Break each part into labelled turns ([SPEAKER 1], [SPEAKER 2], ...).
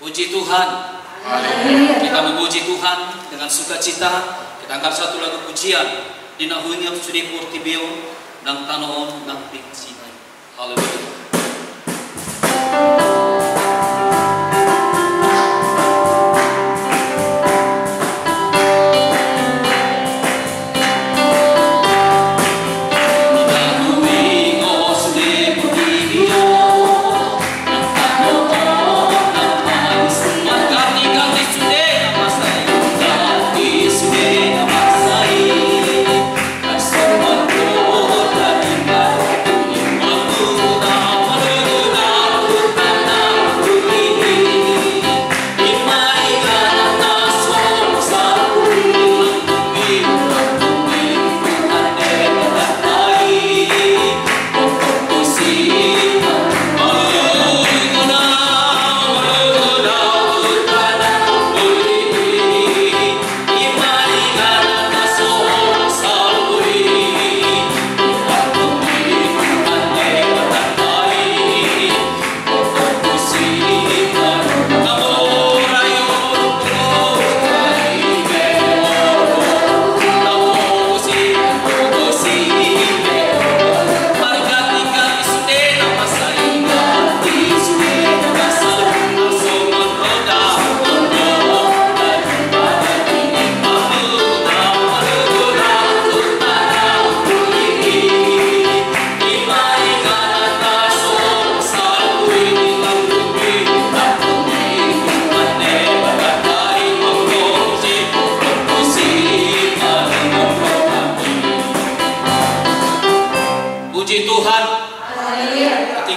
[SPEAKER 1] Puji Tuhan. Kita memuji Tuhan dengan sukacita. Kita angkat satu lagu pujian. Dinahunya sudi portibio dan tanoon dan pingsinai. Haleluya.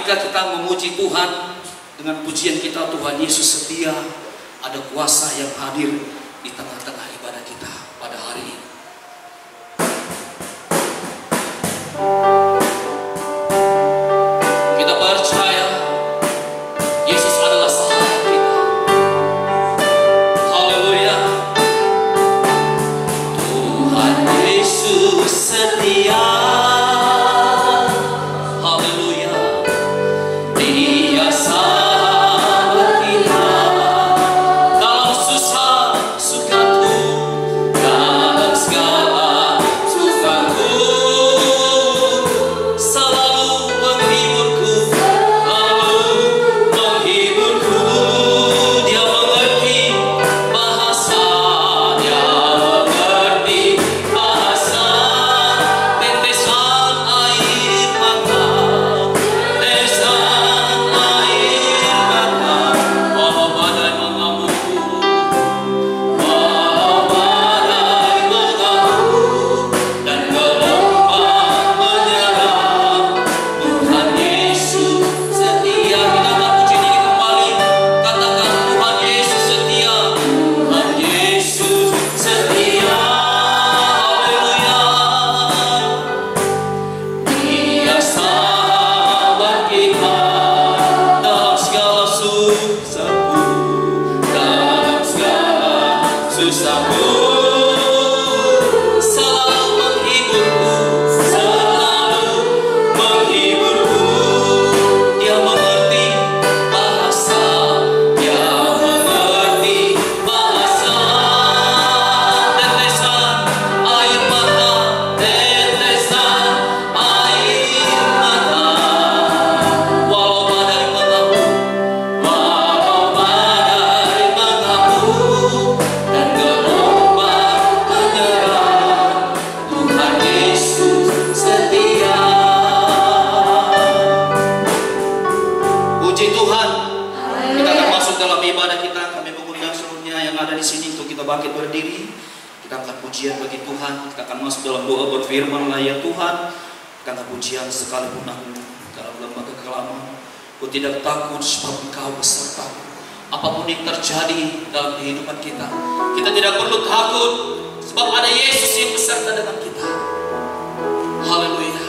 [SPEAKER 1] Kita memuji Tuhan dengan pujian kita, Tuhan Yesus setia, ada kuasa yang hadir di tengah-tengah ibadah kita pada hari ini. Kita percaya Yesus adalah sahabat kita. Haleluya. Tuhan Yesus setia.
[SPEAKER 2] Sekalipun aku dalam lembaga kekelaman, aku tidak takut sebab Engkau besertaku. Apapun yang terjadi dalam kehidupan kita, kita tidak perlu takut sebab ada Yesus yang beserta dengan kita. Haleluya.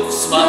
[SPEAKER 1] Sebab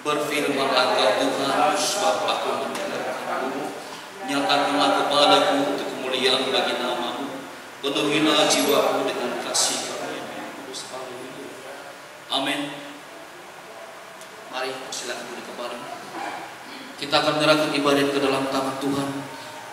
[SPEAKER 2] Berfirmanlah Engkau Tuhan, sebab aku mendengarkanmu. Nyatakanlah kepadaku untuk kemuliaan bagi nama-Mu. Penuhilah jiwaku dengan kasih karunia yang kudus. Haleluya. Amin. Mari silakan beri kembali. Kita akan menyerahkan ibadah ke dalam tangan Tuhan.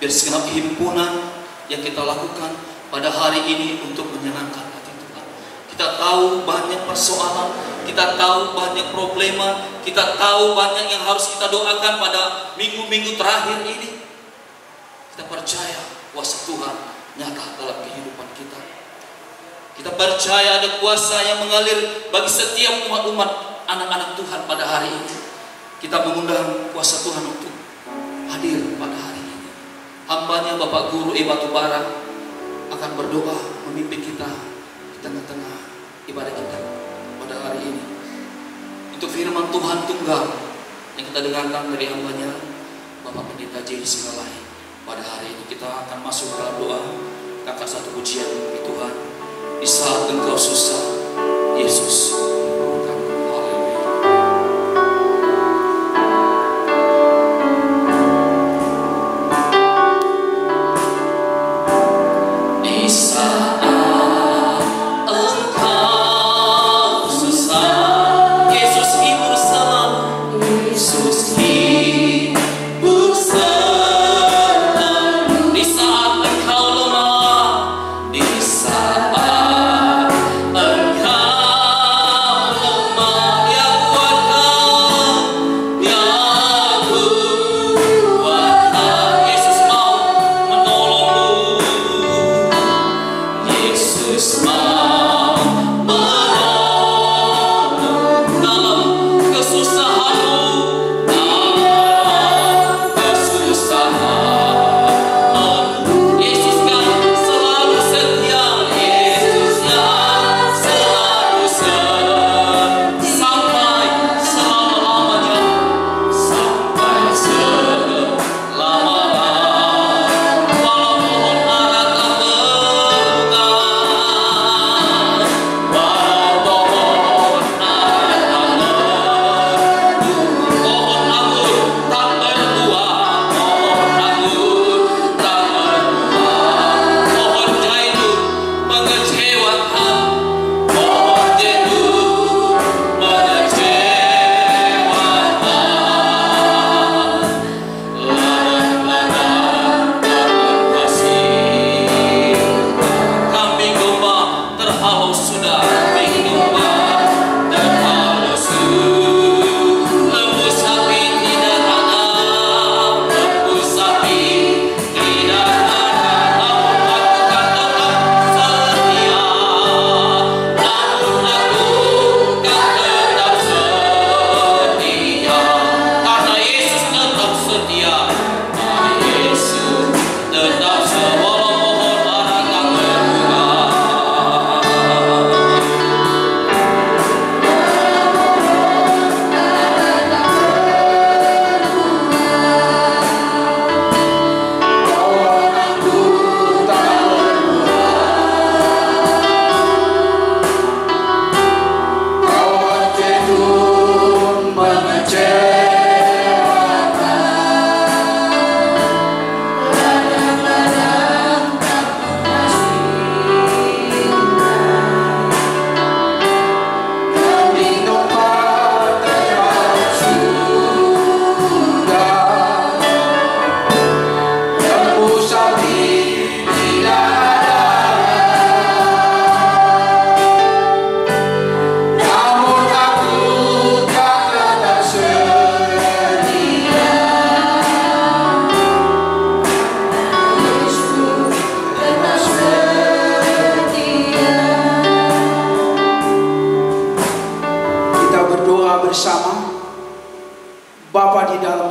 [SPEAKER 2] Biar segenap himpunan yang kita lakukan pada hari ini untuk menyenangkan hati Tuhan. Kita tahu banyak persoalan, kita tahu banyak problema, kita tahu banyak yang harus kita doakan pada minggu-minggu terakhir ini. Kita percaya kuasa Tuhan nyata dalam kehidupan kita. Kita percaya ada kuasa yang mengalir bagi setiap umat-umat anak-anak Tuhan pada hari ini. Kita mengundang kuasa Tuhan untuk hadir pada hari ini. Hambanya Bapak Guru Batubara akan berdoa memimpin kita di tengah-tengah ibadah kita pada hari ini. Untuk firman Tuhan tunggal yang kita dengarkan dari hambanya Bapak Pendeta Jerry Singalai. Pada hari ini kita akan masuk dalam doa. Kita akan satu pujian bagi Tuhan. Di saat engkau susah, Yesus.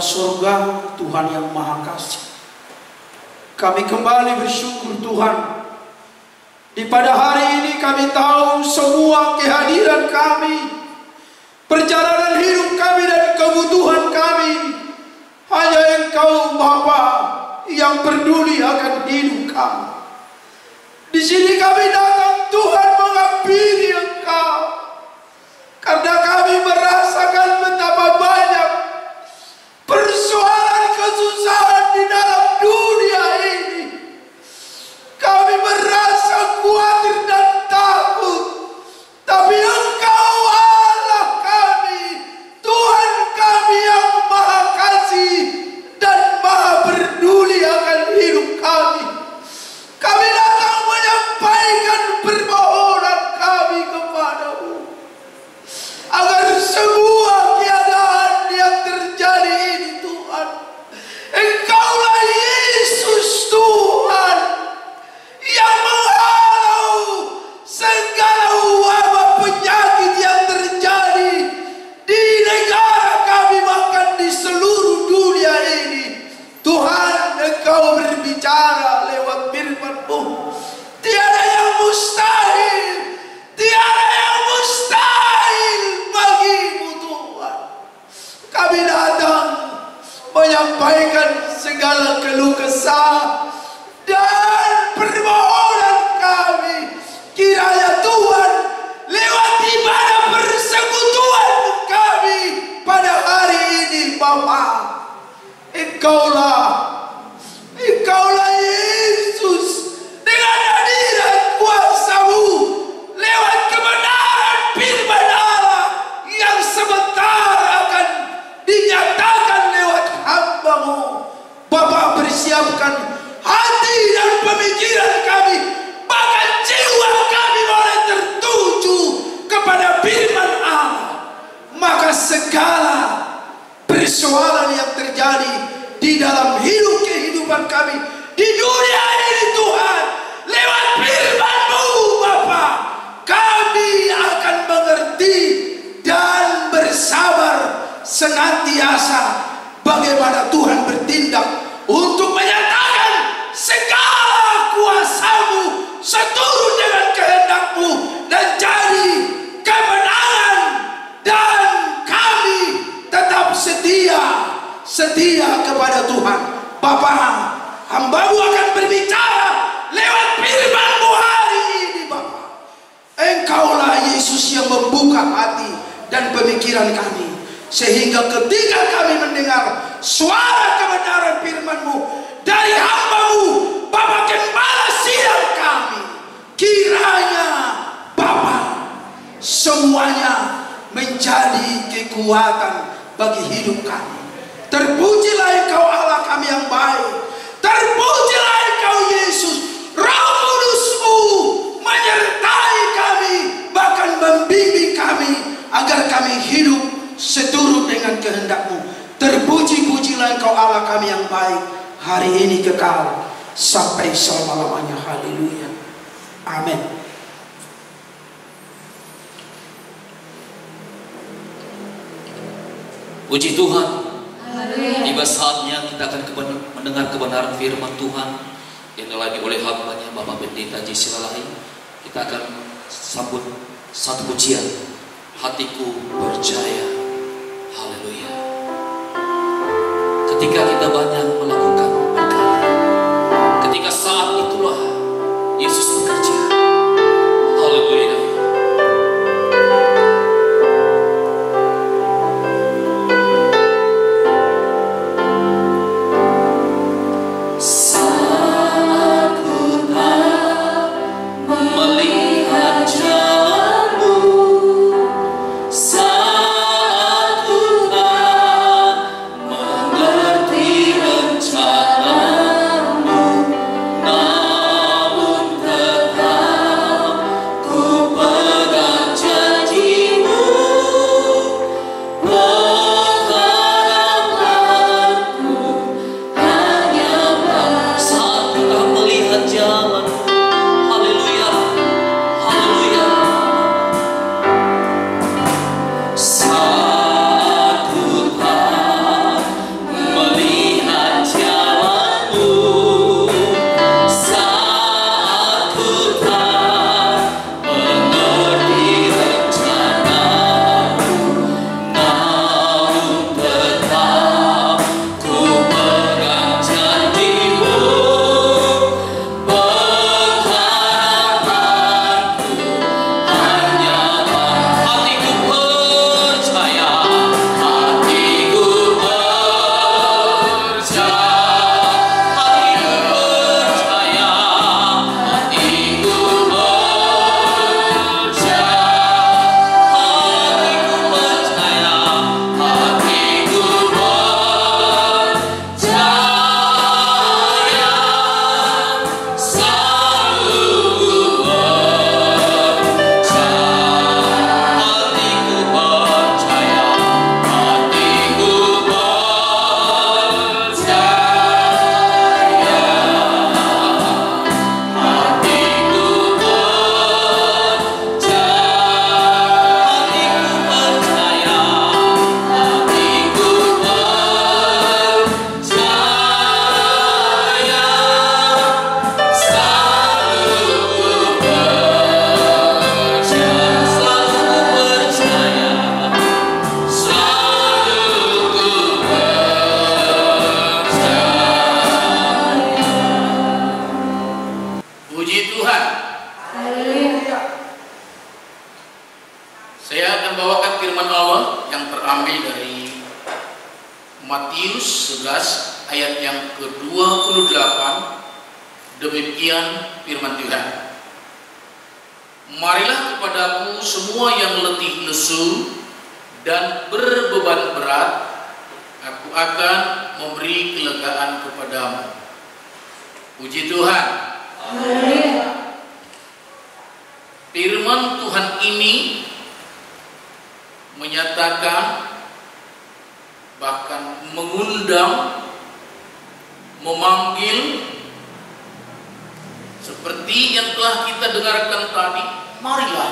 [SPEAKER 3] surga, Tuhan yang Maha Kasih. Kami kembali bersyukur Tuhan. Di pada hari ini kami tahu semua kehadiran kami, perjalanan hidup kami dan kebutuhan kami, hanya Engkau Bapa yang peduli akan hidup kami. Di sini kami datang Tuhan menghampiri Engkau, karena kami merasakan betapa banyak berbicara lewat firman-Mu. Tiada yang mustahil, tiada yang mustahil bagimu Tuhan. Kami datang menyampaikan segala keluh kesah dan permohonan kami. Kiranya Tuhan lewat ibadah persekutuan kami pada hari ini Bapa, Engkaulah Yesus, dengan hadirat kuasa-Mu lewat kebenaran firman Allah yang sebentar akan dinyatakan lewat hamba-Mu. Bapa, persiapkan hati dan pemikiran kami, bahkan jiwa kami boleh tertuju kepada firman Allah. Maka segala persoalan yang terjadi di dalam kehidupan kami di dunia ini Tuhan, lewat firman-Mu Bapa, kami akan mengerti dan bersabar senantiasa bagaimana Tuhan bertindak untuk menyatakan segala kuasa-Mu seturut dengan kehendak-Mu dan jadi kemenangan, dan kami tetap setia kepada Tuhan. Bapa, hamba-Mu akan berbicara lewat firman-Mu hari ini Bapa. Engkaulah Yesus yang membuka hati dan pemikiran kami, sehingga ketika kami mendengar suara kebenaran firman-Mu dari hamba-Mu Bapa Gembala sidang kami, kiranya Bapa semuanya menjadi kekuatan bagi hidup kami. Terpujilah Engkau Allah kami yang baik, terpujilah Engkau Yesus. Roh Kudus-Mu menyertai kami, bahkan membimbing kami agar kami hidup seturut dengan kehendak-Mu. Terpuji-pujilah Engkau Allah kami yang baik, hari ini kekal sampai selama-lamanya. Haleluya. Amin.
[SPEAKER 1] Puji Tuhan. Tiba saatnya kita akan mendengar kebenaran firman Tuhan yang dilalui oleh hamba-Nya Bapak Pendeta Jesse Lalai. Kita akan sambut satu pujian, Hatiku Percaya. Haleluya. Ketika kita banyak melakukan perkara, ketika saat itulah Yesus bekerja. Haleluya.
[SPEAKER 2] Mengerti rencana
[SPEAKER 4] diambil dari Matius 11 ayat yang ke-28. Demikian firman Tuhan. Marilah kepadaku semua yang letih lesu dan berbeban berat, aku akan memberi kelegaan kepadamu. Puji Tuhan. Firman Tuhan ini menyatakan, bahkan mengundang, memanggil, seperti yang telah kita dengarkan tadi, marilah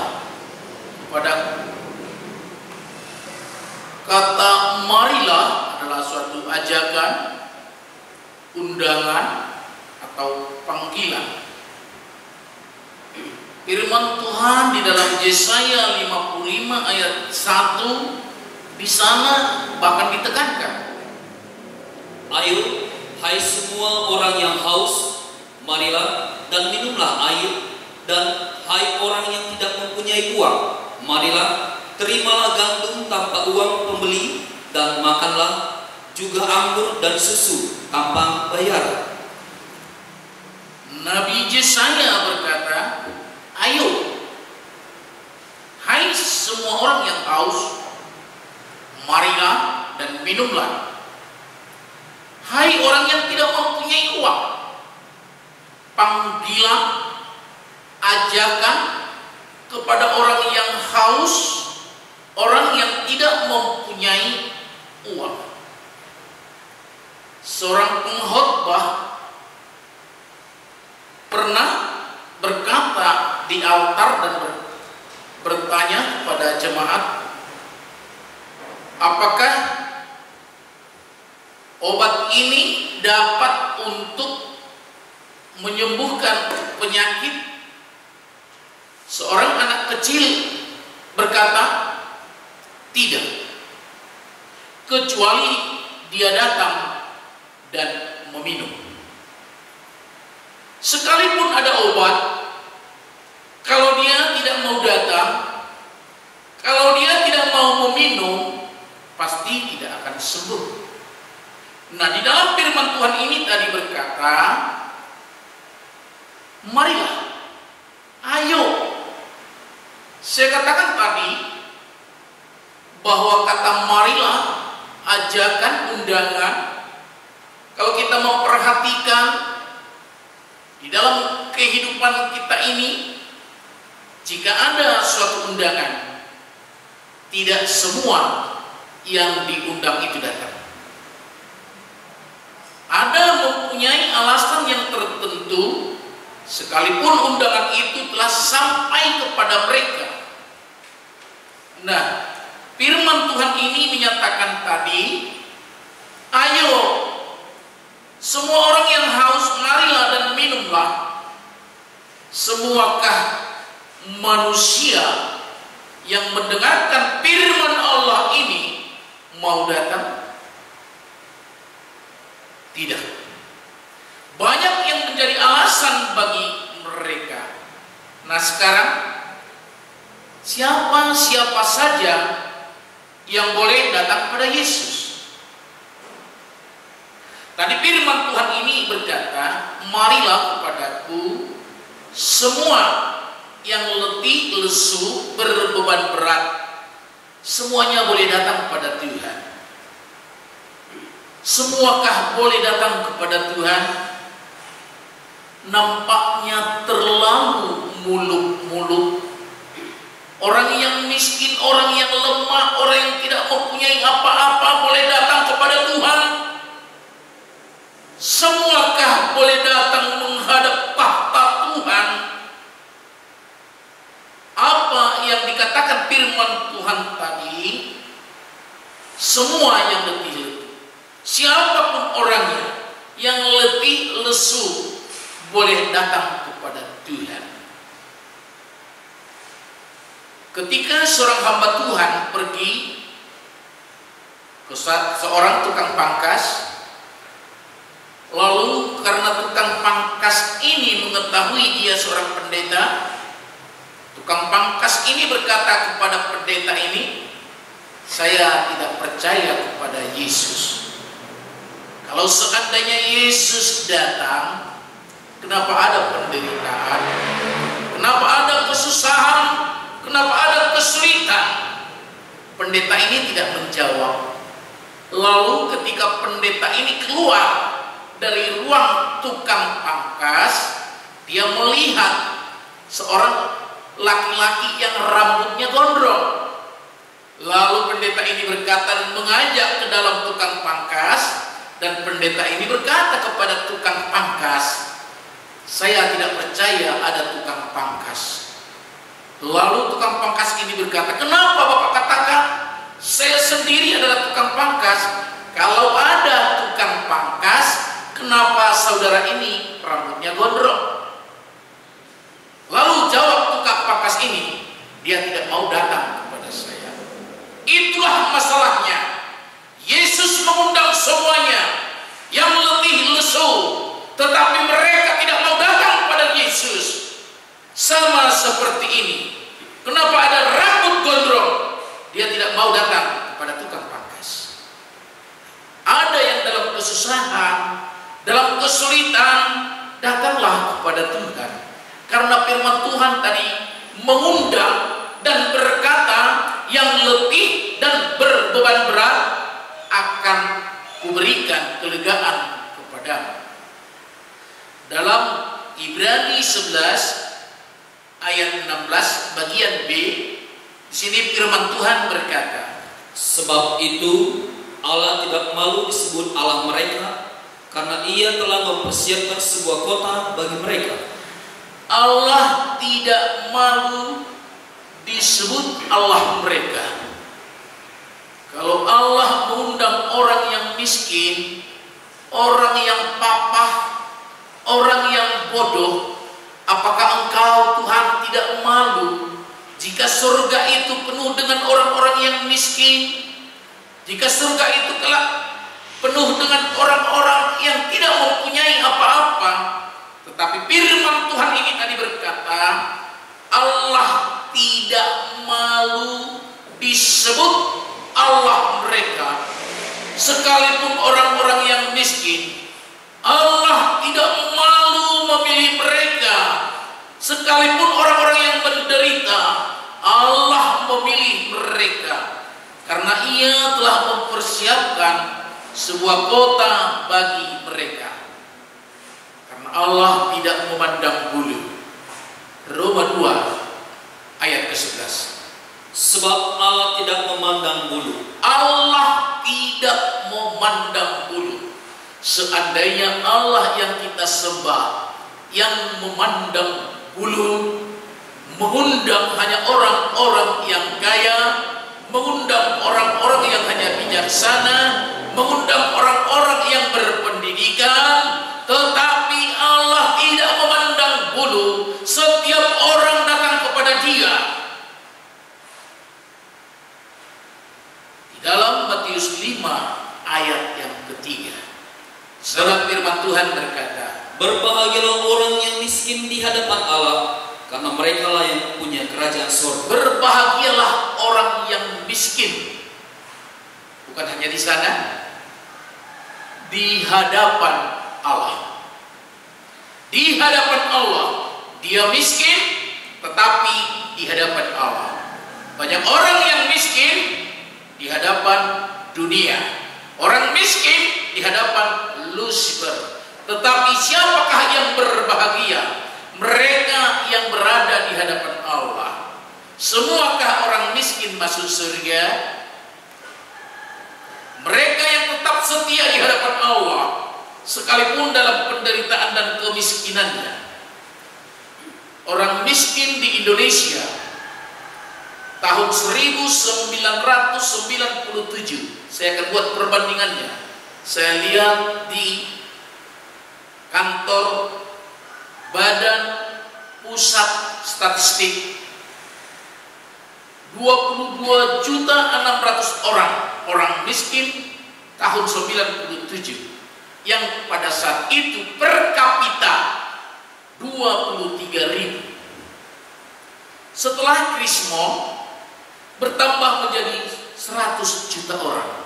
[SPEAKER 4] kepadaku. Kata marilah adalah suatu ajakan, undangan, atau panggilan. Firman Tuhan di dalam Yesaya 55 ayat 1 di sana bahkan ditekankan,
[SPEAKER 1] Ayo, hai semua orang yang haus, marilah dan minumlah air, dan hai orang yang tidak mempunyai uang, marilah terimalah gandum tanpa uang pembeli, dan makanlah juga anggur dan susu tanpa bayar.
[SPEAKER 4] Nabi Yesaya berkata, ayo, hai semua orang yang haus, marilah dan minumlah. Hai orang yang tidak mempunyai uang, panggilan, ajakan kepada orang yang haus, orang yang tidak mempunyai uang. Seorang pengkhotbah pernah berkata di altar dan bertanya kepada jemaat, apakah obat ini dapat untuk menyembuhkan penyakit? Seorang anak kecil berkata, tidak, kecuali dia datang dan meminum. Sekalipun ada obat, kalau dia tidak mau datang, kalau dia tidak mau meminum, pasti tidak akan sembuh. Nah, di dalam firman Tuhan ini tadi berkata, marilah, ayo. Saya katakan tadi bahwa kata marilah, ajakan, undangan, kalau kita memperhatikan di dalam kehidupan kita ini, jika ada suatu undangan, tidak semua yang diundang itu datang. Ada mempunyai alasan yang tertentu, sekalipun undangan itu telah sampai kepada mereka. Nah, firman Tuhan ini menyatakan tadi, ayo semua orang yang haus, marilah dan minumlah. Semuakah manusia yang mendengarkan firman Allah ini mau datang? Tidak. Banyak yang menjadi alasan bagi mereka. Nah, sekarang siapa saja yang boleh datang pada Yesus? Tadi firman Tuhan ini berkata, marilah kepadaku semua yang letih, lesu, berbeban berat, semuanya boleh datang kepada Tuhan. Semuakah boleh datang kepada Tuhan? Nampaknya terlalu muluk-muluk. Orang yang miskin, orang yang lemah, orang yang tidak mempunyai apa-apa boleh datang kepada Tuhan. Semuakah boleh datang menghadap tahta Tuhan? Apa yang dikatakan firman Tuhan tadi? Semua yang letih, siapapun orangnya yang letih, lesu, boleh datang kepada Tuhan. Ketika seorang hamba Tuhan pergi ke seorang tukang pangkas, lalu karena tukang pangkas ini mengetahui dia seorang pendeta, tukang pangkas ini berkata kepada pendeta ini, Saya tidak percaya kepada Yesus. Kalau seandainya Yesus datang, kenapa ada penderitaan? Kenapa ada kesusahan? Kenapa ada kesulitan? Pendeta ini tidak menjawab. Lalu ketika pendeta ini keluar dari ruang tukang pangkas, dia melihat seorang laki-laki yang rambutnya gondrong. Lalu pendeta ini berkata dan mengajak ke dalam tukang pangkas, dan pendeta ini berkata kepada tukang pangkas, "Saya tidak percaya ada tukang pangkas." Lalu tukang pangkas ini berkata, "Kenapa Bapak katakan saya sendiri adalah tukang pangkas? Kalau ada tukang pangkas, kenapa saudara ini rambutnya gondrong?" Lalu jawab tukang pangkas ini, "Dia tidak mau datang kepada saya." Itulah masalahnya. Yesus mengundang semuanya yang letih lesu, tetapi mereka tidak mau datang kepada Yesus. Sama seperti ini. Kenapa ada rambut gondrong? Dia tidak mau datang kepada tukang pangkas. Ada yang dalam kesusahan, dalam kesulitan, datanglah kepada Tuhan. Karena firman Tuhan tadi mengundang dan berkata, yang letih dan berbeban berat akan kuberikan kelegaan kepadamu. Dalam Ibrani 11 ayat 16 bagian B, di sini firman Tuhan berkata,
[SPEAKER 2] "Sebab itu Allah tidak malu disebut Allah mereka, karena Ia telah mempersiapkan sebuah kota bagi mereka."
[SPEAKER 4] Allah tidak malu disebut Allah mereka. Kalau Allah mengundang orang yang miskin, orang yang papah, orang yang bodoh, apakah engkau Tuhan tidak malu jika surga itu penuh dengan orang-orang yang miskin? Jika surga itu kelak penuh dengan orang-orang yang tidak mempunyai apa-apa. Tetapi firman Tuhan ini tadi berkata, Allah tidak malu disebut Allah mereka. Sekalipun orang-orang yang miskin, Allah tidak malu memilih mereka. Sekalipun orang-orang yang menderita, Allah memilih mereka. Karena Ia telah mempersiapkan sebuah kota bagi mereka. Karena Allah tidak memandang bulu. Roma 2 ayat ke-11.
[SPEAKER 2] Sebab Allah tidak memandang bulu.
[SPEAKER 4] Allah tidak memandang bulu. Seandainya Allah yang kita sembah yang memandang bulu, mengundang hanya orang-orang yang kaya, mengundang orang-orang yang hanya bijaksana, mengundang orang-orang yang berpendidikan, tetapi Allah tidak memandang bulu. Setiap orang datang kepada Dia. Dalam Matius 5 ayat yang ketiga, surat firman Tuhan berkata,
[SPEAKER 2] "Berbahagialah orang yang miskin di hadapan Allah, karena mereka lah yang punya kerajaan surga."
[SPEAKER 4] Berbahagialah orang yang miskin. Bukan hanya di sana, di hadapan Allah. Di hadapan Allah, dia miskin, tetapi di hadapan Allah. Banyak orang yang miskin di hadapan dunia, orang miskin di hadapan Lucifer. Tetapi siapakah yang berbahagia? Mereka yang berada di hadapan Allah. Semuakah orang miskin masuk surga? Mereka yang tetap setia di hadapan Allah, sekalipun dalam penderitaan dan kemiskinannya. Orang miskin di Indonesia tahun 1997, saya akan buat perbandingannya. Saya lihat di kantor Badan Pusat Statistik, 22.600.000 orang miskin tahun 97, yang pada saat itu per kapita 23.000. Setelah Krismon bertambah menjadi 100 juta orang.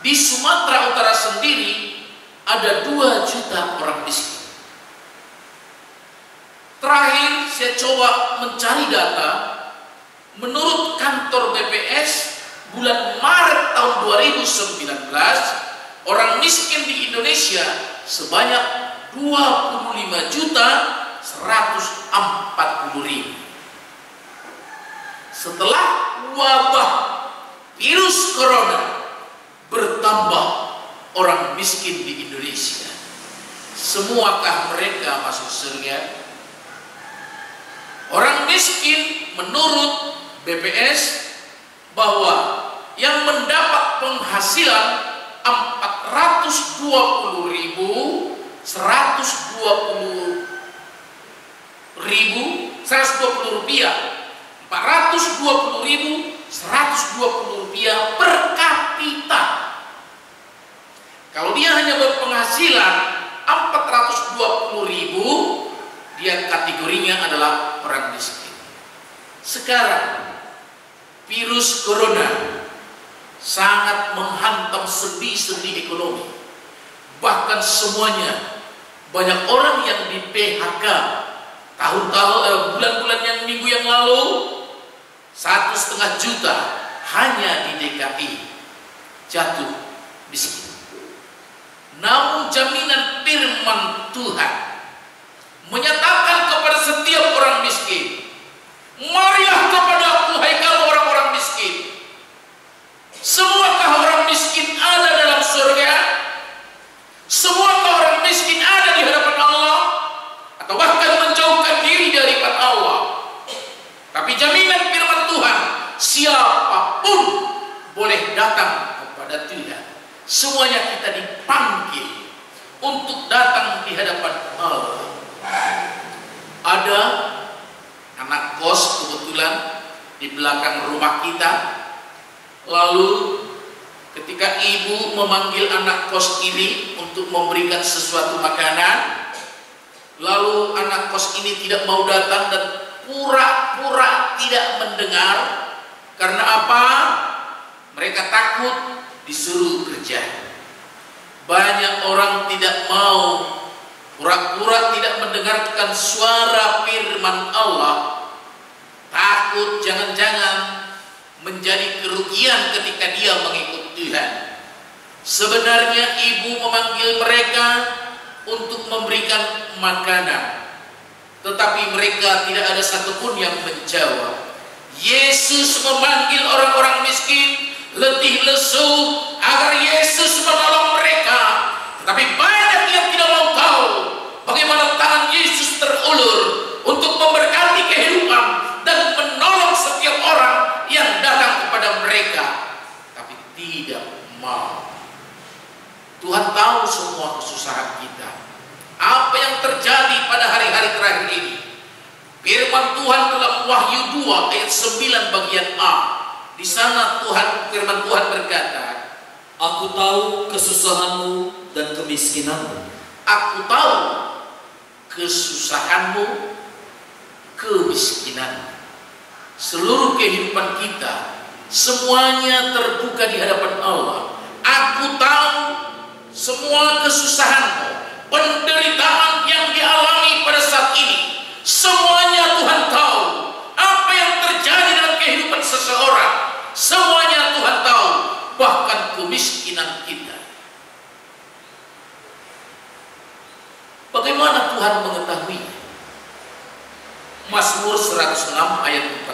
[SPEAKER 4] Di Sumatera Utara sendiri ada 2 juta orang miskin. Terakhir saya coba mencari data, menurut kantor BPS bulan Maret tahun 2019, orang miskin di Indonesia sebanyak 25.140.000. Setelah wabah virus corona bertambah orang miskin di Indonesia, semuakah mereka masuk surga? Orang miskin menurut BPS bahwa yang mendapat penghasilan 120.120 rupiah per kapita. Kalau dia hanya berpenghasilan 420.000, dia kategorinya adalah orang miskin. Sekarang virus corona sangat menghantam sendi-sendi ekonomi. Bahkan semuanya, banyak orang yang di PHK bulan-bulan yang minggu yang lalu 1,5 juta hanya di DKI jatuh miskin. Namun jaminan firman Tuhan menyatakan kepada setiap orang miskin, marilah kepadaku hai kamu orang-orang miskin. Semuakah orang miskin ada dalam surga? Semuakah orang miskin ada di hadapan Allah? Atau bahkan menjauhkan diri daripada Allah? Tapi jaminan firman Tuhan, siapapun boleh datang kepada Tuhan. Semuanya kita dipanggil untuk datang di hadapan Allah. Ada anak kos kebetulan di belakang rumah kita. Lalu ketika ibu memanggil anak kos ini untuk memberikan sesuatu makanan, lalu anak kos ini tidak mau datang dan pura-pura tidak mendengar. Karena apa? Mereka takut disuruh kerja. Banyak orang tidak mau, pura-pura tidak mendengarkan suara firman Allah, takut jangan-jangan menjadi kerugian ketika dia mengikut Tuhan. Sebenarnya ibu memanggil mereka untuk memberikan makanan, tetapi mereka tidak ada satupun yang menjawab. Yesus memanggil orang-orang miskin, letih lesu, agar Yesus menolong mereka. Tetapi banyak yang tidak mau tahu bagaimana tangan Yesus terulur untuk memberkati kehidupan dan menolong setiap orang yang datang kepada mereka, tapi tidak mau. Tuhan tahu semua kesusahan kita. Apa yang terjadi pada hari-hari terakhir ini? Firman Tuhan dalam Wahyu 2 ayat 9 bagian A. Di sana firman Tuhan berkata,
[SPEAKER 2] aku tahu kesusahanmu dan kemiskinanmu.
[SPEAKER 4] Aku tahu kesusahanmu, kemiskinanmu. Seluruh kehidupan kita semuanya terbuka di hadapan Allah. Aku tahu semua kesusahanmu, penderitaan yang dialami pada saat ini. Semuanya Tuhan tahu. Apa yang terjadi dalam kehidupan seseorang, semuanya Tuhan tahu. Bahkan kemiskinan kita. Bagaimana Tuhan mengetahui? Mazmur 106 ayat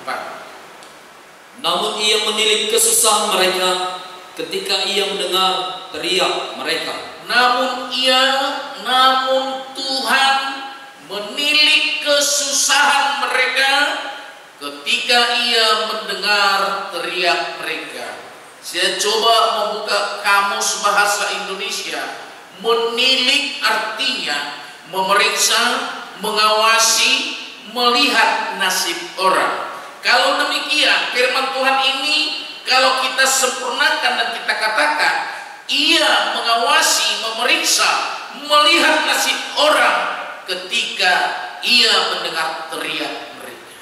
[SPEAKER 4] 44.
[SPEAKER 2] Namun ia menilik kesusahan mereka ketika ia mendengar teriak mereka.
[SPEAKER 4] Namun Tuhan menilik kesusahan mereka ketika ia mendengar teriak mereka. Saya coba membuka kamus bahasa Indonesia. Menilik artinya memeriksa, mengawasi, melihat nasib orang. Kalau demikian firman Tuhan ini, kalau kita sempurnakan dan kita katakan, ia mengawasi, memeriksa, melihat nasib orang ketika ia mendengar teriak mereka.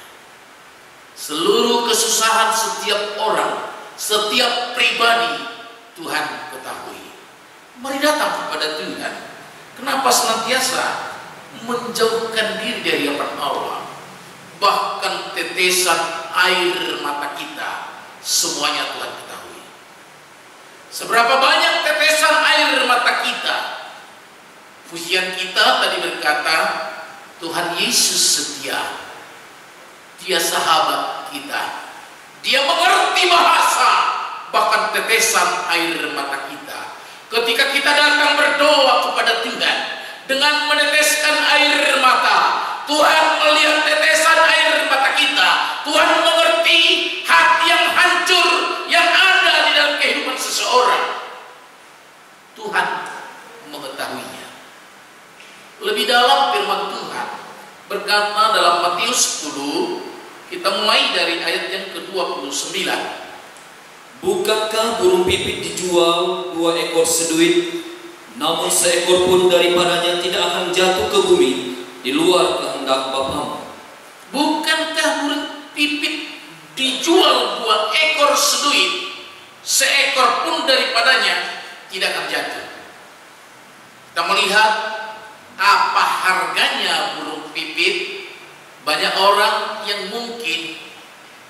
[SPEAKER 4] Seluruh kesusahan setiap orang, setiap pribadi, Tuhan ketahui. Mari datang kepada Tuhan. Kenapa senantiasa menjauhkan diri dari hadapan Allah? Bahkan tetesan air mata kita, semuanya Tuhan ketahui. Seberapa banyak tetesan air mata kita? Pujian kita tadi berkata, Tuhan Yesus setia. Dia sahabat kita. Dia mengerti bahasa, bahkan tetesan air mata kita. Ketika kita datang berdoa kepada Tuhan dengan meneteskan air mata, Tuhan melihat tetesan air mata kita. Tuhan mengerti hati yang hancur yang ada di dalam kehidupan seseorang. Tuhan mengetahuinya. Lebih dalam firman Tuhan berkata dalam Matius 10, kita mulai dari ayat yang ke-29.
[SPEAKER 2] Bukankah burung pipit dijual 2 ekor seduit, namun seekor pun daripadanya tidak akan jatuh ke bumi di luar kehendak Bapamu?
[SPEAKER 4] Bukankah burung pipit dijual 2 ekor seduit, seekor pun daripadanya tidak akan jatuh? Kita melihat apa harganya burung pipit. Banyak orang yang mungkin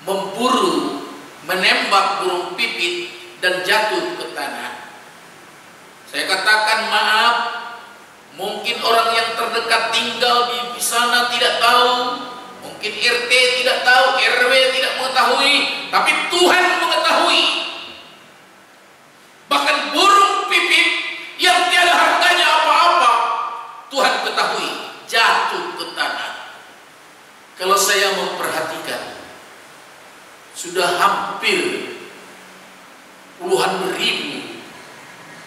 [SPEAKER 4] memburu, menembak burung pipit dan jatuh ke tanah. Saya katakan maaf, mungkin orang yang terdekat tinggal di sana tidak tahu, mungkin RT tidak tahu, RW tidak mengetahui, tapi Tuhan mengetahui. Bahkan burung pipit yang tiada harganya apa-apa, Tuhan ketahui, jatuh ke tanah. Kalau saya memperhatikan, sudah hampir puluhan ribu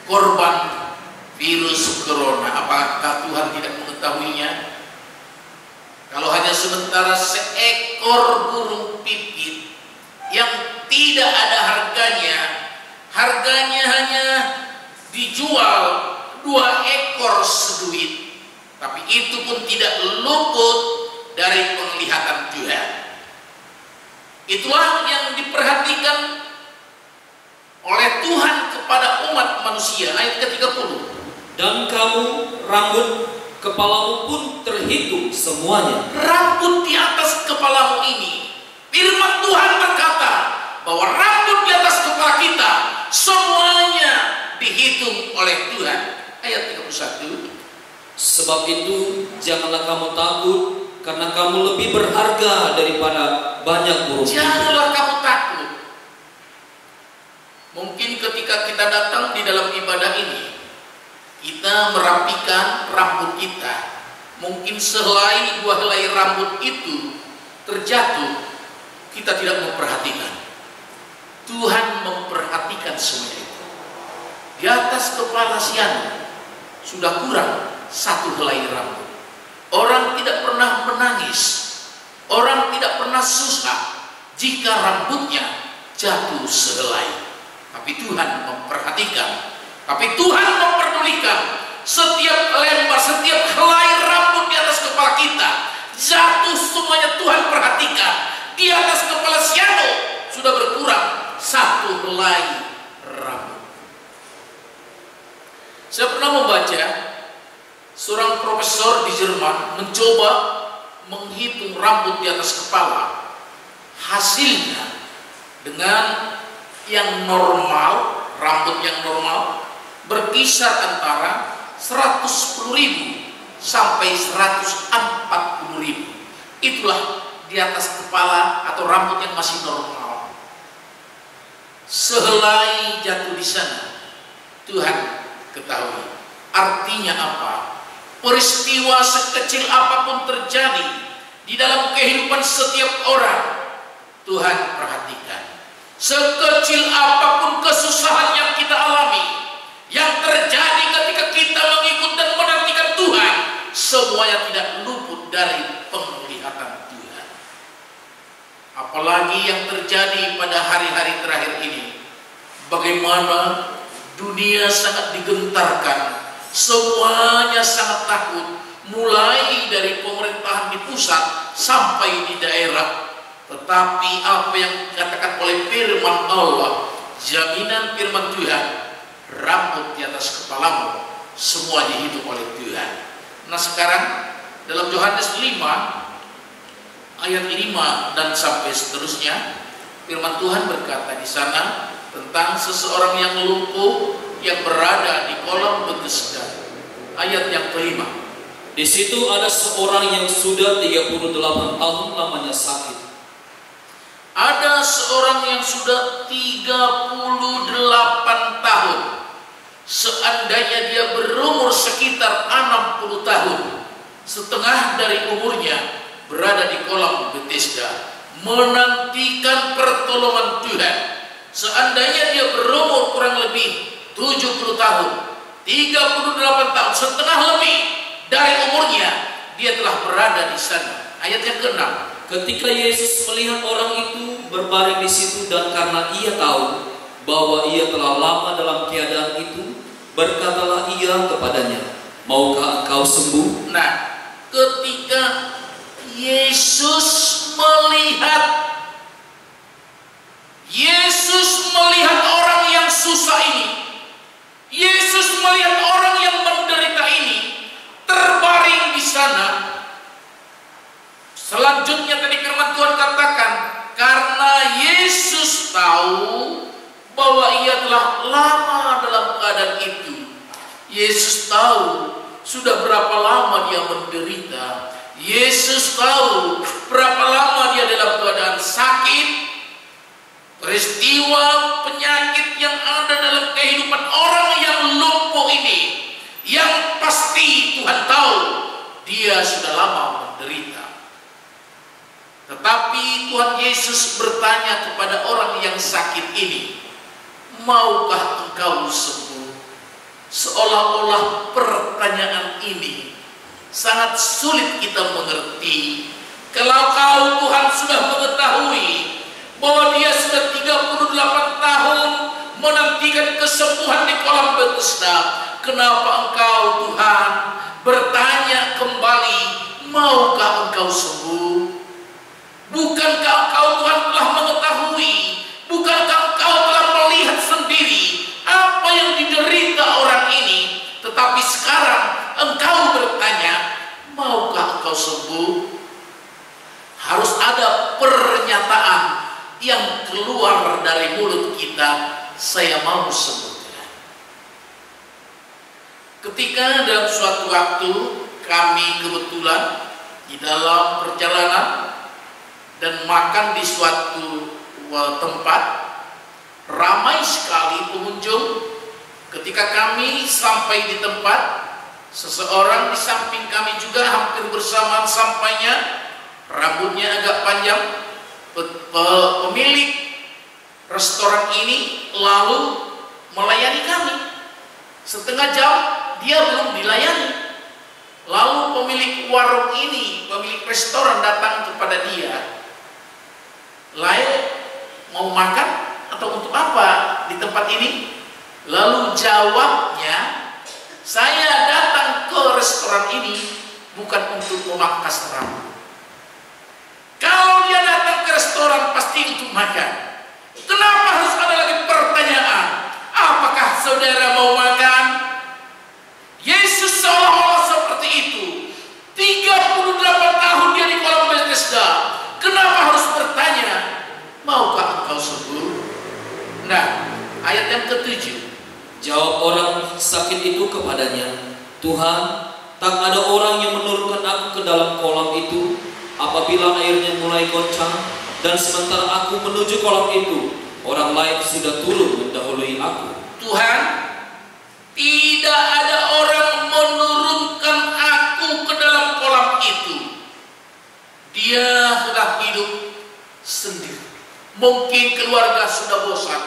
[SPEAKER 4] korban virus corona. Apakah Tuhan tidak mengetahuinya? Kalau hanya sementara seekor burung pipit yang tidak ada harganya, harganya hanya dijual 2 ekor seduit, tapi itu pun tidak luput dari penglihatan Tuhan. Itulah yang diperhatikan oleh Tuhan kepada umat manusia. Ayat ke-30.
[SPEAKER 2] Dan kamu, rambut kepalamu pun terhitung semuanya.
[SPEAKER 4] Rambut di atas kepalamu ini, firman Tuhan berkata bahwa rambut di atas kepala kita semuanya dihitung oleh Tuhan. Ayat 31.
[SPEAKER 2] Sebab itu janganlah kamu takut, karena kamu lebih berharga daripada banyak burung.
[SPEAKER 4] Janganlah kamu takut. Mungkin ketika kita datang di dalam ibadah ini, kita merapikan rambut kita. Mungkin sehelai 2 helai rambut itu terjatuh, kita tidak memperhatikan. Tuhan memperhatikan semua itu. Di atas kepala Siana sudah kurang 1 helai rambut. Orang tidak pernah menangis, orang tidak pernah susah jika rambutnya jatuh sehelai. Tapi Tuhan memperhatikan, tapi Tuhan memperdulikan. Setiap lembar, setiap helai rambut di atas kepala kita jatuh, semuanya Tuhan perhatikan. Di atas kepala Siano sudah berkurang 1 helai rambut. Saya pernah membaca seorang profesor di Jerman mencoba menghitung rambut di atas kepala. Hasilnya dengan yang normal, rambut yang normal berkisar antara 110.000 sampai 140.000. Itulah di atas kepala atau rambut yang masih normal. Sehelai jatuh di sana, Tuhan ketahui. Artinya apa? Peristiwa sekecil apapun terjadi di dalam kehidupan setiap orang, Tuhan perhatikan. Sekecil apapun kesusahan yang kita alami, yang terjadi ketika kita mengikut dan menantikan Tuhan, semuanya tidak luput dari penglihatan Tuhan. Apalagi yang terjadi pada hari-hari terakhir ini, bagaimana dunia sangat digentarkan. Semuanya sangat takut, mulai dari pemerintahan di pusat sampai di daerah. Tetapi apa yang dikatakan oleh firman Allah, jaminan firman Tuhan, rambut di atas kepalamu semuanya hidup oleh Tuhan. Nah sekarang dalam Yohanes 5 ayat 5 dan sampai seterusnya, firman Tuhan berkata di sana tentang seseorang yang lumpuh yang berada di kolam Bethesda. Ayat yang kelima.
[SPEAKER 2] Di situ ada seorang yang sudah 38 tahun lamanya sakit.
[SPEAKER 4] Ada seorang yang sudah 38 tahun. Seandainya dia berumur sekitar 60 tahun, setengah dari umurnya berada di kolam Bethesda menantikan pertolongan Tuhan. Seandainya dia berumur kurang lebih 70 tahun, 38 tahun, setengah lebih dari umurnya, dia telah berada di sana. Ayat yang ke-6.
[SPEAKER 2] Ketika Yesus melihat orang itu berbaring di situ dan karena ia tahu bahwa ia telah lama dalam keadaan itu, berkatalah ia kepadanya, maukah engkau sembuh?
[SPEAKER 4] Nah, ketika Yesus melihat orang yang susah ini, Yesus melihat orang yang menderita ini terbaring di sana. Selanjutnya tadi firman Tuhan katakan, karena Yesus tahu bahwa ia telah lama dalam keadaan itu. Yesus tahu sudah berapa lama dia menderita. Yesus tahu berapa lama dia dalam keadaan sakit. Peristiwa penyakit yang ada dalam kehidupan orang yang lumpuh ini, yang pasti Tuhan tahu dia sudah lama menderita. Tetapi Tuhan Yesus bertanya kepada orang yang sakit ini, maukah engkau sembuh? Seolah-olah pertanyaan ini sangat sulit kita mengerti. Kalau kau Tuhan sudah mengetahui bahwa dia sudah 38 tahun menantikan kesembuhan di kolam Bethesda, kenapa engkau Tuhan bertanya kembali, maukah engkau sembuh? Bukankah engkau Tuhan telah mengetahui, bukankah engkau telah melihat sendiri apa yang diderita orang ini, tetapi sekarang engkau bertanya, maukah engkau sembuh? Harus ada pernyataan yang keluar dari mulut kita, saya mau sembuh. Ketika dalam suatu waktu kami kebetulan di dalam perjalanan dan makan di suatu tempat, ramai sekali pengunjung. Ketika kami sampai di tempat, seseorang di samping kami juga hampir bersamaan sampainya, rambutnya agak panjang. Pemilik restoran ini lalu melayani kami. Setengah jam dia belum dilayani. Lalu pemilik warung ini, pemilik restoran datang kepada dia, lain mau makan atau untuk apa di tempat ini? Lalu jawabnya, saya datang ke restoran ini bukan untuk memangkas rambut. Kalau dia datang ke restoran pasti untuk makan. Kenapa harus ada lagi pertanyaan? Apakah saudara mau makan? Yesus seolah-olah seperti itu. 38 tahun dia di kolam Bethesda. Kenapa harus bertanya, maukah engkau sembuh? Nah, ayat yang ke-7.
[SPEAKER 2] Jawab orang sakit itu kepadanya, Tuhan, tak ada orang yang menurunkan aku ke dalam kolam itu apabila airnya mulai goncang, dan sementara aku menuju kolam itu, orang lain sudah turun mendahului aku.
[SPEAKER 4] Tuhan, tidak ada orang menurunkan aku ke dalam kolam itu. Dia sudah hidup sendiri. Mungkin keluarga sudah bosan.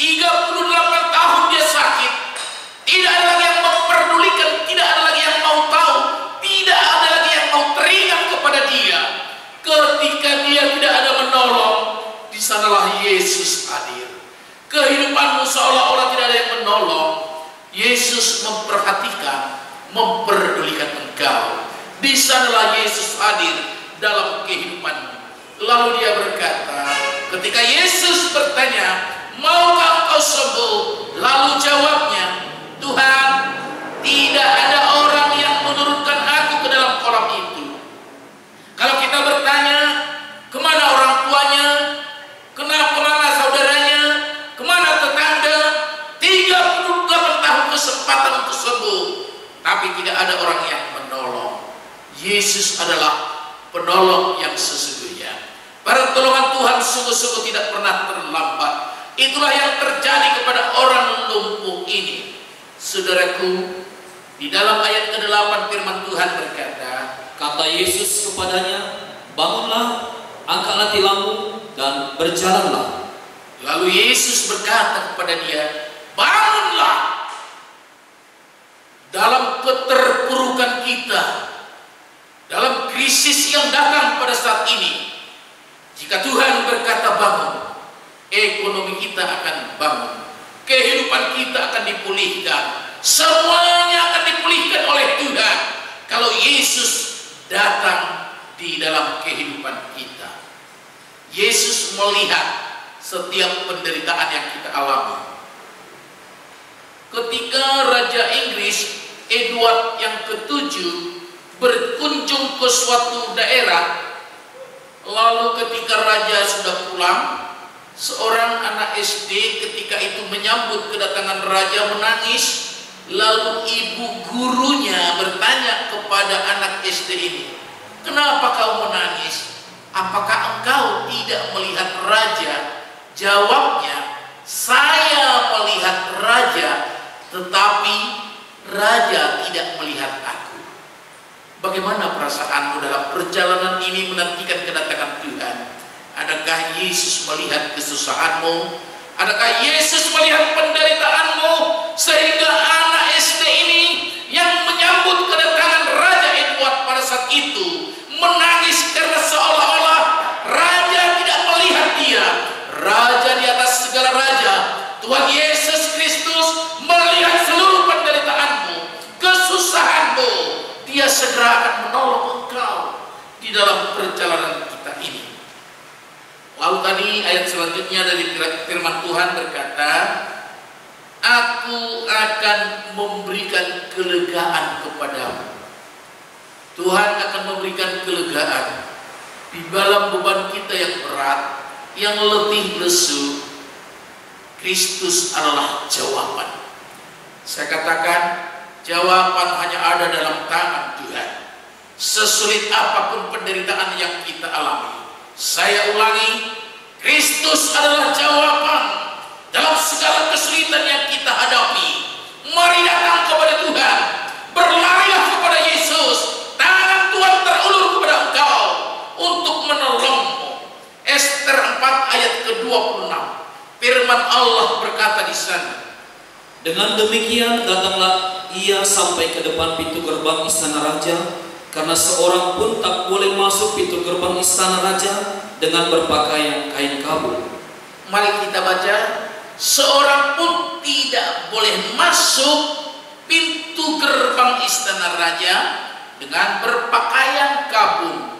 [SPEAKER 4] 38 tahun dia sakit. Tidak ada lagi yang memperdulikan, tidak ada lagi yang mau tahu, tidak ada lagi yang mau teringat kepada dia. Ketika dia tidak ada menolong, di sanalah Yesus hadir. Kehidupanmu seolah-olah tidak ada yang menolong, Yesus memperhatikan, memperdulikan engkau. Di sanalah Yesus hadir dalam kehidupanmu. Lalu dia berkata, ketika Yesus bertanya, maukah engkau sembuh? Lalu jawabnya, Tuhan, tidak ada orang yang menurunkan aku ke dalam kolam itu. Kalau kita bertanya, kemana orang tuanya, kemana saudaranya, kemana tetangga, 38 tahun kesempatan untuk sembuh, tapi tidak ada orang yang menolong. Yesus adalah penolong yang sesungguhnya. Pertolongan Tuhan sungguh-sungguh tidak pernah terlambat. Itulah yang terjadi kepada orang lumpuh ini. Saudaraku, di dalam ayat ke-8 firman Tuhan berkata,
[SPEAKER 2] kata Yesus kepadanya, bangunlah, angkatlah tilammu dan berjalanlah.
[SPEAKER 4] Lalu Yesus berkata kepada dia, bangunlah. Dalam keterpurukan kita, dalam krisis yang datang pada saat ini, jika Tuhan berkata bangun, ekonomi kita akan bangun, kehidupan kita akan dipulihkan, semuanya akan dipulihkan oleh Tuhan kalau Yesus datang di dalam kehidupan kita. Yesus melihat setiap penderitaan yang kita alami. Ketika Raja Inggris Edward yang ke-7 berkunjung ke suatu daerah, lalu ketika raja sudah pulang, seorang anak SD ketika itu menyambut kedatangan raja menangis. Lalu ibu gurunya bertanya kepada anak SD ini, kenapa kau menangis? Apakah engkau tidak melihat raja? Jawabnya, saya melihat raja, tetapi raja tidak melihat aku. Bagaimana perasaanmu dalam perjalanan ini menantikan kedatangan Tuhan? Adakah Yesus melihat kesusahanmu? Adakah Yesus melihat penderitaanmu? Sehingga anak SD ini yang menyambut kedatangan Raja Edward pada saat itu menangis karena seolah-olah raja tidak melihat dia. Raja di atas segala raja, Tuhan Yesus Kristus melihat seluruh penderitaanmu, kesusahanmu. Dia segera akan menolong engkau di dalam perjalanan kita ini. Lalu tadi ayat selanjutnya dari firman Tuhan berkata, aku akan memberikan kelegaan kepadamu. Tuhan akan memberikan kelegaan di dalam beban kita yang berat, yang letih lesu. Kristus adalah jawaban. Saya katakan, jawaban hanya ada dalam tangan Tuhan. Sesulit apapun penderitaan yang kita alami, saya ulangi, Kristus adalah jawaban dalam segala kesulitan yang kita hadapi. Mari datang kepada Tuhan, berlarilah kepada Yesus. Tangan Tuhan terulur kepada engkau untuk menolongmu. Ester 4 ayat ke-26, firman Allah berkata di sana,
[SPEAKER 2] dengan demikian datanglah ia sampai ke depan pintu gerbang istana raja, karena seorang pun tak boleh masuk pintu gerbang istana raja dengan berpakaian kain kabul.
[SPEAKER 4] Mari kita baca, seorang pun tidak boleh masuk pintu gerbang istana raja dengan berpakaian kabul.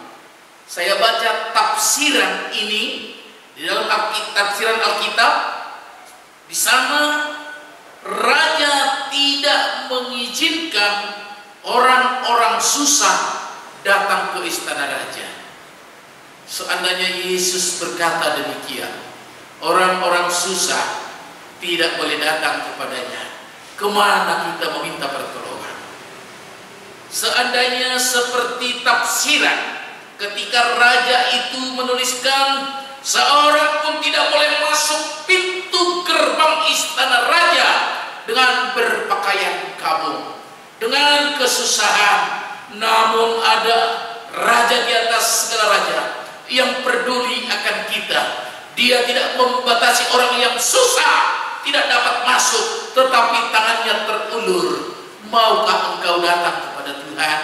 [SPEAKER 4] Saya baca tafsiran ini di dalam tafsiran Alkitab. Di sana raja tidak mengizinkan orang-orang susah datang ke istana raja. Seandainya Yesus berkata demikian, orang-orang susah tidak boleh datang kepadanya, kemana kita meminta pertolongan? Seandainya seperti tafsiran ketika raja itu menuliskan seorang pun tidak boleh masuk pintu gerbang istana raja dengan berpakaian kabung, dengan kesusahan, namun ada raja di atas segala raja yang peduli akan kita. Dia tidak membatasi orang yang susah tidak dapat masuk, tetapi tangannya terulur. Maukah engkau datang kepada Tuhan?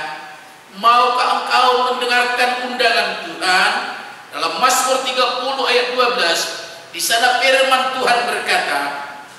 [SPEAKER 4] Maukah engkau mendengarkan undangan Tuhan? Dalam Mazmur 30 ayat 12, di sana firman Tuhan berkata,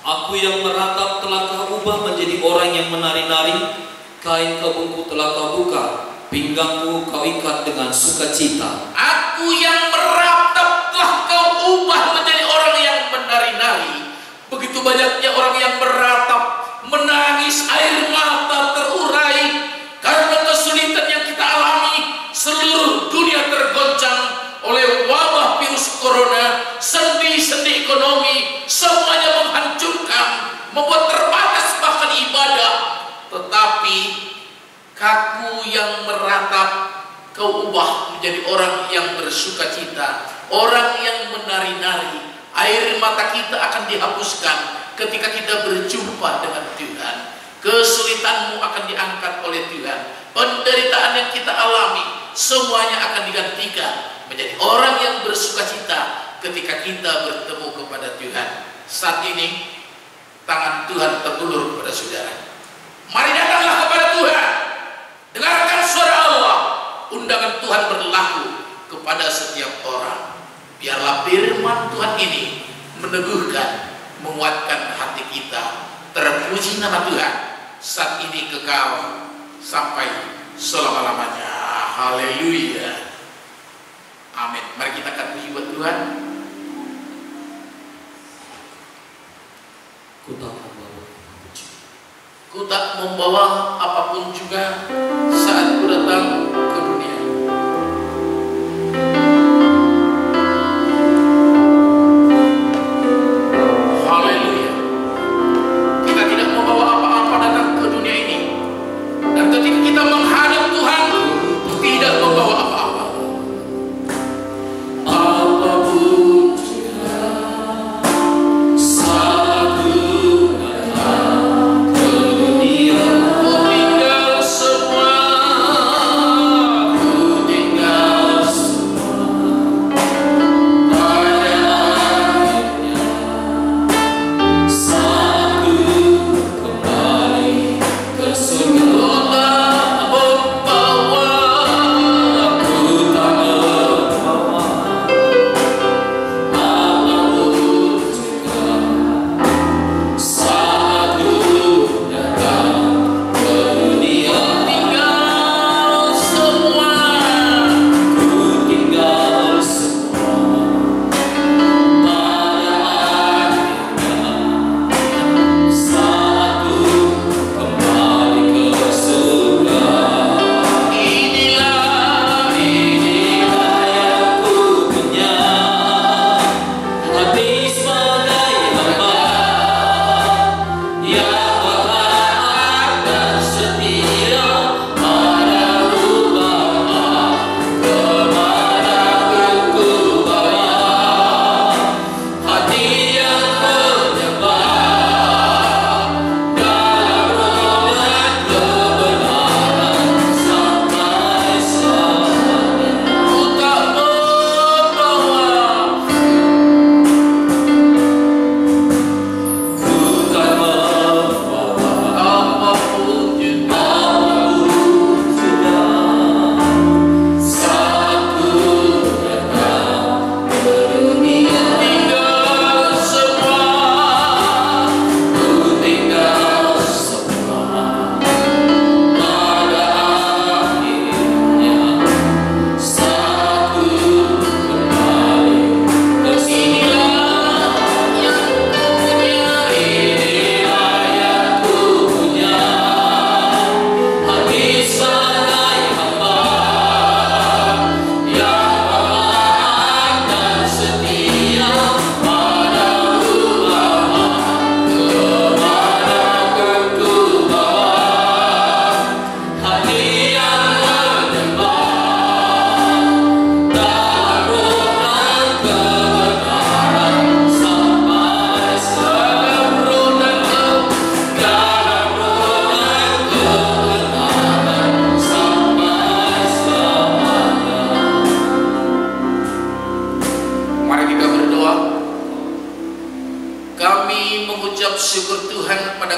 [SPEAKER 2] aku yang meratap telah kau ubah menjadi orang yang menari-nari, kain kabungku telah kau buka, pinggangku kau ikat dengan sukacita.
[SPEAKER 4] Aku Kaku yang meratap telah kau ubah menjadi orang yang menari-nari. Begitu banyaknya orang yang meratap, menangis, air mata terurai karena kesulitan yang kita alami. Seluruh dunia tergoncang oleh wabah virus corona, sendi-sendi ekonomi semuanya menghancurkan, membuat terbatas bahkan ibadah. Tetapi kaku yang meratap kau ubah menjadi orang yang bersuka cita, orang yang menari-nari. Air mata kita akan dihapuskan ketika kita berjumpa dengan Tuhan. Kesulitanmu akan diangkat oleh Tuhan. Penderitaan yang kita alami semuanya akan digantikan menjadi orang yang bersuka cita ketika kita bertemu kepada Tuhan. Saat ini tangan Tuhan terulur kepada saudara. Mari datanglah kepada Tuhan. Dengarkan suara Allah. Undangan Tuhan berlaku kepada setiap orang. Biarlah firman Tuhan ini meneguhkan, menguatkan hati kita. Terpuji nama Tuhan saat ini kekal sampai selama-lamanya. Haleluya. Amin. Mari kita akan puji buat Tuhan. Ku tak membawa apapun juga saat ku datang ke dunia. Haleluya. Kita tidak membawa apa-apa datang ke dunia ini. Dan ketika kita menghadap Tuhan, tidak membawa apa-apa. Apapun juga saat ku datang ke dunia, ku tinggal semua, ku tinggal semua. Pada akhirnya saat ku kembali ke surga,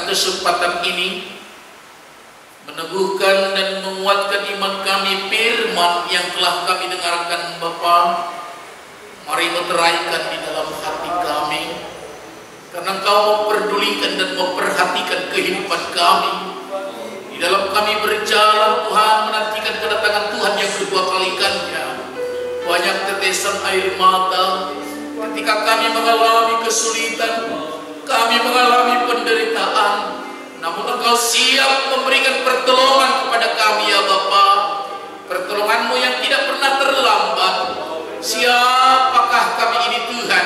[SPEAKER 4] kesempatan ini meneguhkan dan menguatkan iman kami firman yang telah kami dengarkan Bapa. Mari meteraikan di dalam hati kami, karena Engkau memperdulikan dan memperhatikan kehidupan kami. Di dalam kami berjalan, Tuhan menantikan kedatangan Tuhan yang kedua kalinya. Banyak tetesan air mata, ketika kami mengalami kesulitan, kami mengalami penderitaan, namun Engkau siap memberikan pertolongan kepada kami ya Bapa. Pertolongan-Mu yang tidak pernah terlambat. Siapakah kami ini Tuhan,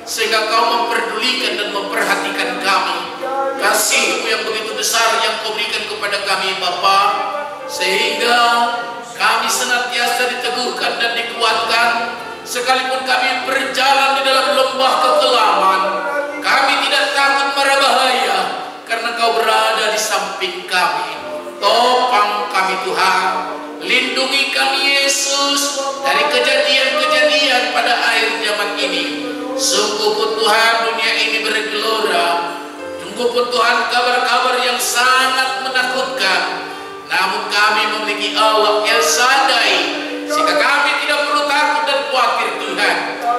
[SPEAKER 4] sehingga Kau memperdulikan dan memperhatikan kami. Kasih-Mu yang begitu besar yang Kau berikan kepada kami Bapa, sehingga kami senantiasa diteguhkan dan dikuatkan. Sekalipun kami berjalan di dalam lembah kekelaman, kami tidak takut mara bahaya, karena Kau berada di samping kami. Topang kami Tuhan, lindungi kami Yesus dari kejadian-kejadian pada akhir zaman ini. Sungguh pun Tuhan, dunia ini bergelora. Sungguh pun Tuhan, kabar-kabar yang sangat menakutkan. Namun kami memiliki Allah El Shaddai, sehingga kami tidak perlu takut dan khawatir Tuhan,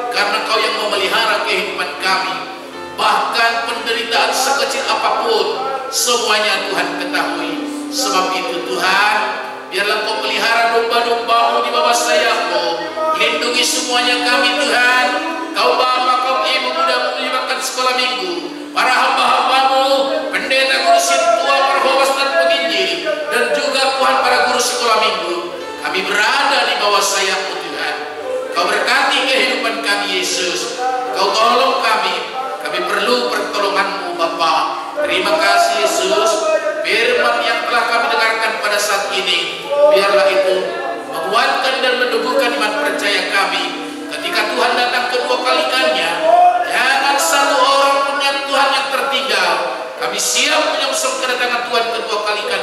[SPEAKER 4] karena Kau yang memelihara kehidupan kami. Bahkan penderitaan sekecil apapun, semuanya Tuhan ketahui. Sebab itu Tuhan, biarlah Kau pelihara domba-domba-Mu di bawah sayap-Mu. Lindungi semuanya kami Tuhan. Kau Bapa, Kau Ibu muda menyebabkan sekolah minggu, para hamba-hamba-Mu, pendeta, guru sintua, perhobas dan penginjil, dan juga Tuhan para guru sekolah minggu. Kami berada di bawah sayap-Mu Tuhan. Kau berkati kehidupan kami Yesus. Kau tolong kami. Kami perlu pertolongan-Mu Bapa. Terima kasih Yesus. Firman yang telah kami dengarkan pada saat ini, biarlah itu menguatkan dan meneguhkan iman percaya kami. Ketika Tuhan datang kedua kalinya, jangan satu orang pun yang Tuhan yang tertinggal. Kami siap menyongsong kedatangan Tuhan kedua kalinya.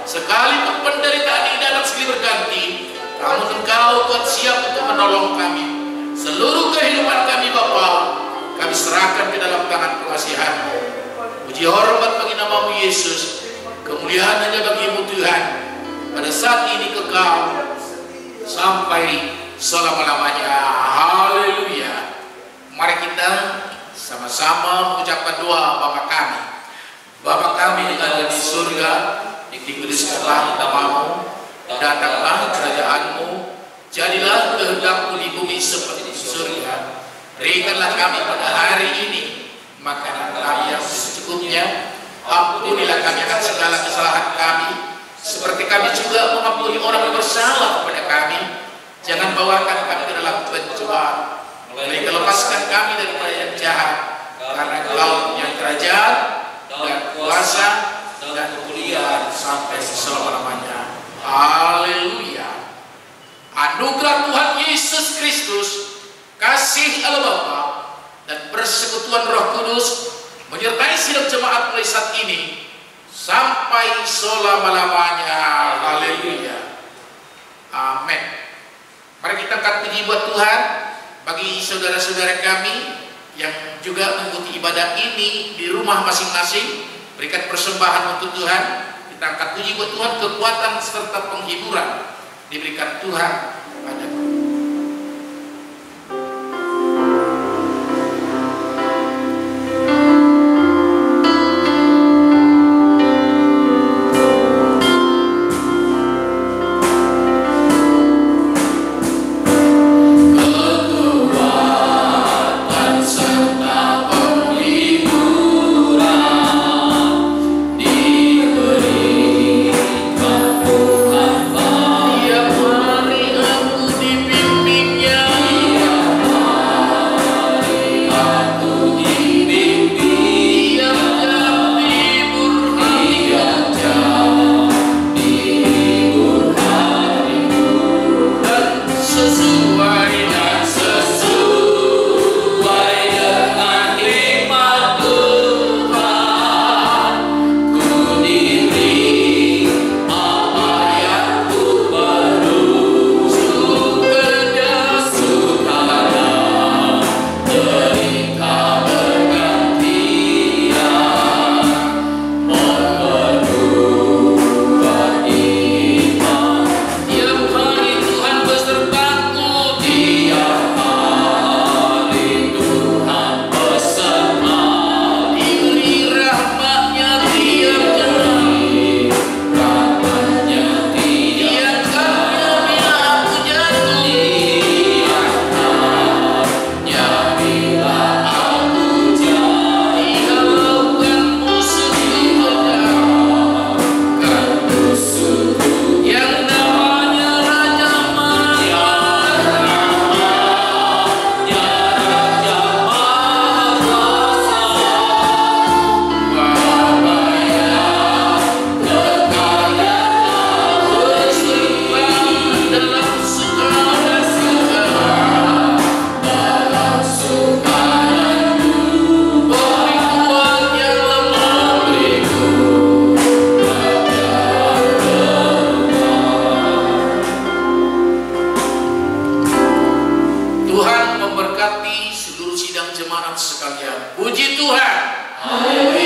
[SPEAKER 4] Sekalipun penderitaan ini datang silih berganti, namun Engkau Tuhan siap untuk menolong kami. Seluruh kehidupan kami Bapa, kami serahkan ke dalam tangan pengasihan-Mu. Puji hormat bagi nama-Mu Yesus. Kemuliaan hanya bagi-Mu Tuhan, pada saat ini kekal sampai selama-lamanya. Haleluya. Mari kita sama-sama mengucapkan doa Bapa kami. Bapa kami yang ada di surga, dikuduskanlah nama-Mu, datanglah kerajaan-Mu, jadilah kehendak-Mu di bumi seperti di surga. Berikanlah kami pada hari ini makanan kami yang secukupnya. Ampunilah kami akan segala kesalahan kami, seperti kami juga mengampuni orang yang bersalah kepada kami. Jangan bawakan kami ke dalam pencobaan, melainkan lepaskan kami daripada yang jahat, karena Engkau punya kerajaan dan kuasa dan kemuliaan sampai selama-lamanya. Haleluya. Anugerah Tuhan Yesus Kristus, kasih Allah Bapa, dan persekutuan Roh Kudus menyertai sidang jemaat mulai saat ini sampai selama-lamanya. Haleluya. Amin. Mari kita angkat puji buat Tuhan bagi saudara-saudara kami yang juga mengikuti ibadah ini di rumah masing-masing. Berikan persembahan untuk Tuhan. Kita angkat puji buat Tuhan, kekuatan serta penghiburan diberikan Tuhan pada
[SPEAKER 5] Mari
[SPEAKER 4] Haleluya.